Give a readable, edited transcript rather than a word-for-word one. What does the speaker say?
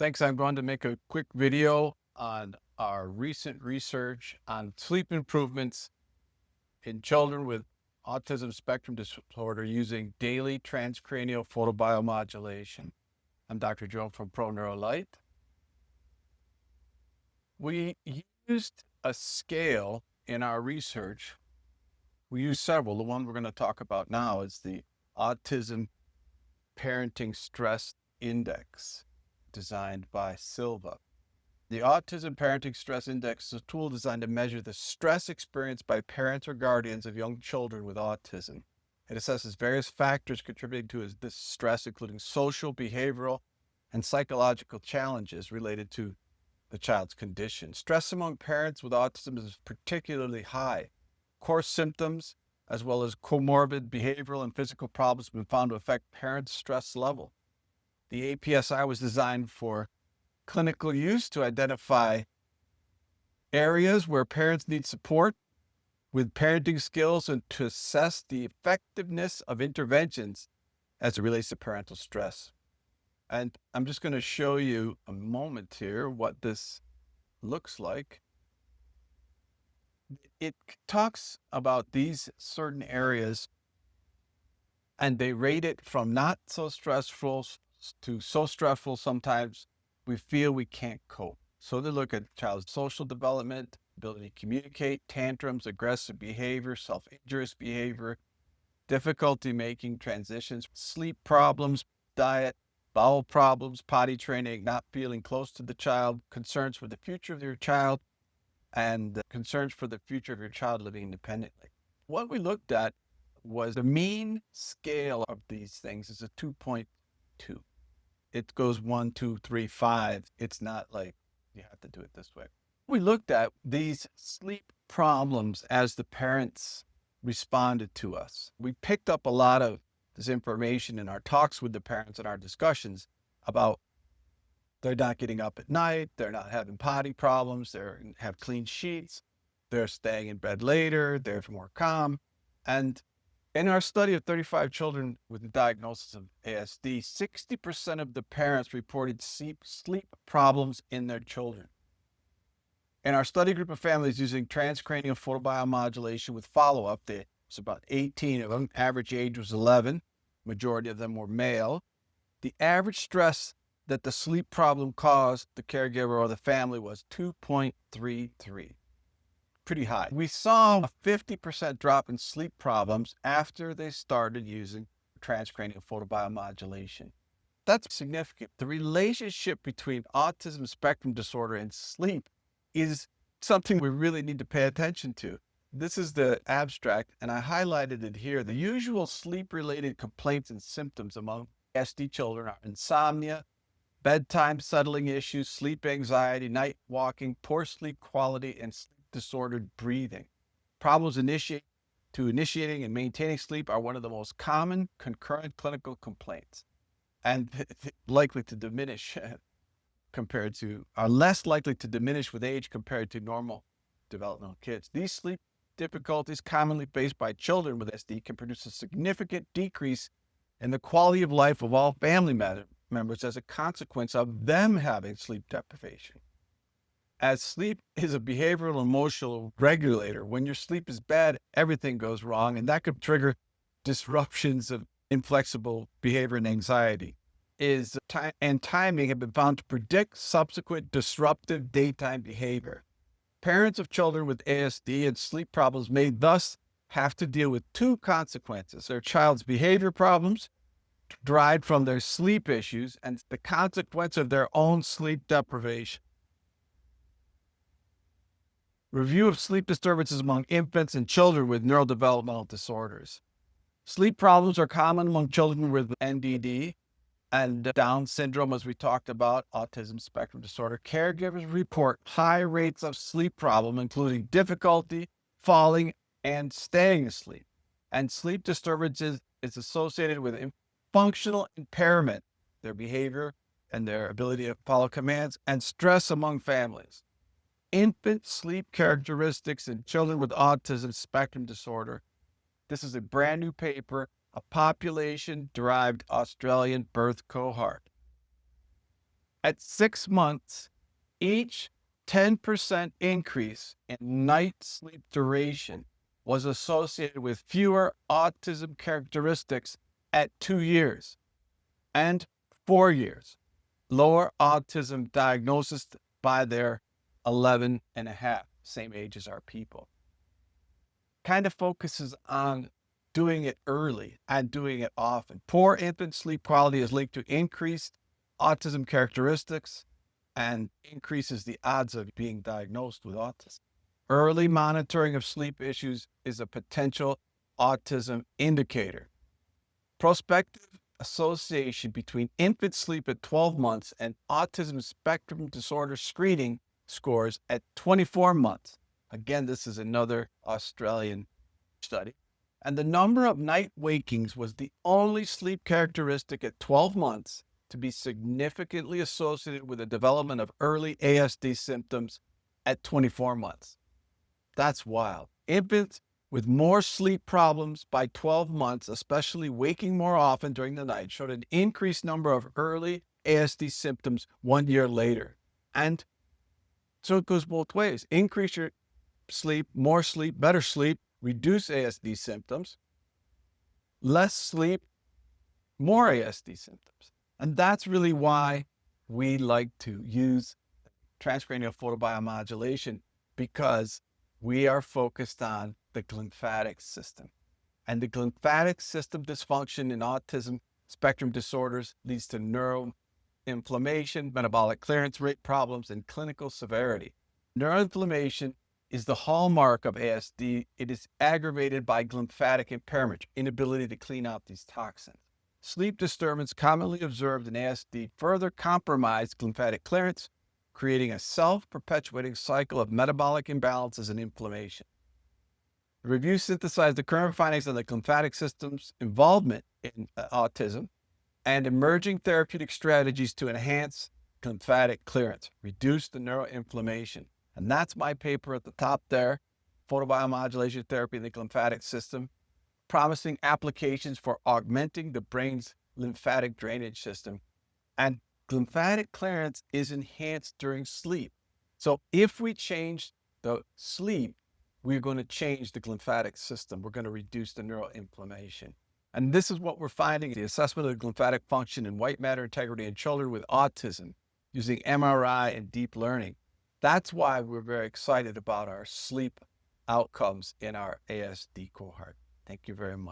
Thanks. I'm going to make a quick video on our recent research on sleep improvements in children with autism spectrum disorder using daily transcranial photobiomodulation. I'm Dr. Joe from ProNeurolight. We used a scale in our research. We used several. The one we're going to talk about now is the Autism Parenting Stress Index, designed by Silva. The Autism Parenting Stress Index is a tool designed to measure the stress experienced by parents or guardians of young children with autism. It assesses various factors contributing to this stress, including social, behavioral, and psychological challenges related to the child's condition. Stress among parents with autism is particularly high. Core symptoms, as well as comorbid behavioral and physical problems, have been found to affect parents' stress level. The APSI was designed for clinical use to identify areas where parents need support with parenting skills and to assess the effectiveness of interventions as it relates to parental stress. And I'm just going to show you a moment here what this looks like. It talks about these certain areas, and they rate it from not so stressful to so stressful sometimes we feel we can't cope. So they look at child's social development, ability to communicate, tantrums, aggressive behavior, self-injurious behavior, difficulty making transitions, sleep problems, diet, bowel problems, potty training, not feeling close to the child, concerns for the future of your child, and concerns for the future of your child living independently. What we looked at was the mean scale of these things is a 2.2. It goes 1, 2, 3, 5. It's not like you have to do it this way. We looked at these sleep problems as the parents responded to us. We picked up a lot of this information in our talks with the parents and our discussions about they're not getting up at night, they're not having potty problems, they have clean sheets, they're staying in bed later, they're more calm. And in our study of 35 children with the diagnosis of ASD, 60% of the parents reported sleep problems in their children. In our study group of families using transcranial photobiomodulation with follow-up, there was about 18 of them. Average age was 11. Majority of them were male. The average stress that the sleep problem caused the caregiver or the family was 2.33. Pretty high. We saw a 50% drop in sleep problems after they started using transcranial photobiomodulation. That's significant. The relationship between autism spectrum disorder and sleep is something we really need to pay attention to. This is the abstract, and I highlighted it here. The usual sleep-related complaints and symptoms among ASD children are insomnia, bedtime settling issues, sleep anxiety, night walking, poor sleep quality, and sleep-disordered breathing. Problems initiating and maintaining sleep are one of the most common concurrent clinical complaints, and likely to diminish are less likely to diminish with age compared to normal developmental kids. These sleep difficulties commonly faced by children with ASD can produce a significant decrease in the quality of life of all family members as a consequence of them having sleep deprivation. As sleep is a behavioral and emotional regulator, when your sleep is bad, everything goes wrong, and that could trigger disruptions of inflexible behavior and anxiety. Timing have been found to predict subsequent disruptive daytime behavior. Parents of children with ASD and sleep problems may thus have to deal with two consequences: their child's behavior problems derived from their sleep issues and the consequence of their own sleep deprivation. Review of sleep disturbances among infants and children with neurodevelopmental disorders. Sleep problems are common among children with NDD and Down syndrome, as we talked about, autism spectrum disorder. Caregivers report high rates of sleep problem, including difficulty falling and staying asleep. And sleep disturbances is associated with functional impairment, their behavior and their ability to follow commands, and stress among families. Infant sleep characteristics in children with autism spectrum disorder. This is a brand new paper, a population-derived Australian birth cohort. At 6 months, each 10% increase in night sleep duration was associated with fewer autism characteristics at 2 years and 4 years. Lower autism diagnosis by their 11 and a half, same age as our people. Kind of focuses on doing it early and doing it often. Poor infant sleep quality is linked to increased autism characteristics and increases the odds of being diagnosed with autism. Early monitoring of sleep issues is a potential autism indicator. Prospective association between infant sleep at 12 months and autism spectrum disorder screening scores at 24 months. Again, this is another Australian study. And the number of night wakings was the only sleep characteristic at 12 months to be significantly associated with the development of early ASD symptoms at 24 months. That's wild. Infants with more sleep problems by 12 months, especially waking more often during the night, showed an increased number of early ASD symptoms 1 year later. And so it goes both ways. Increase your sleep, more sleep, better sleep, reduce ASD symptoms. Less sleep, more ASD symptoms. And that's really why we like to use transcranial photobiomodulation, because we are focused on the glymphatic system. And the glymphatic system dysfunction in autism spectrum disorders leads to neuroinflammation, metabolic clearance rate problems, and clinical severity. Neuroinflammation is the hallmark of ASD. It is aggravated by glymphatic impairment, inability to clean out these toxins. Sleep disturbance commonly observed in ASD further compromise glymphatic clearance, creating a self-perpetuating cycle of metabolic imbalances and inflammation. The review synthesized the current findings on the glymphatic system's involvement in autism and emerging therapeutic strategies to enhance glymphatic clearance, reduce the neuroinflammation. And that's my paper at the top there, Photobiomodulation Therapy in the Glymphatic System, promising applications for augmenting the brain's lymphatic drainage system. And glymphatic clearance is enhanced during sleep. So if we change the sleep, we're going to change the glymphatic system. We're going to reduce the neuroinflammation. And this is what we're finding: the assessment of the glymphatic function and white matter integrity in children with autism using MRI and deep learning. That's why we're very excited about our sleep outcomes in our ASD cohort. Thank you very much.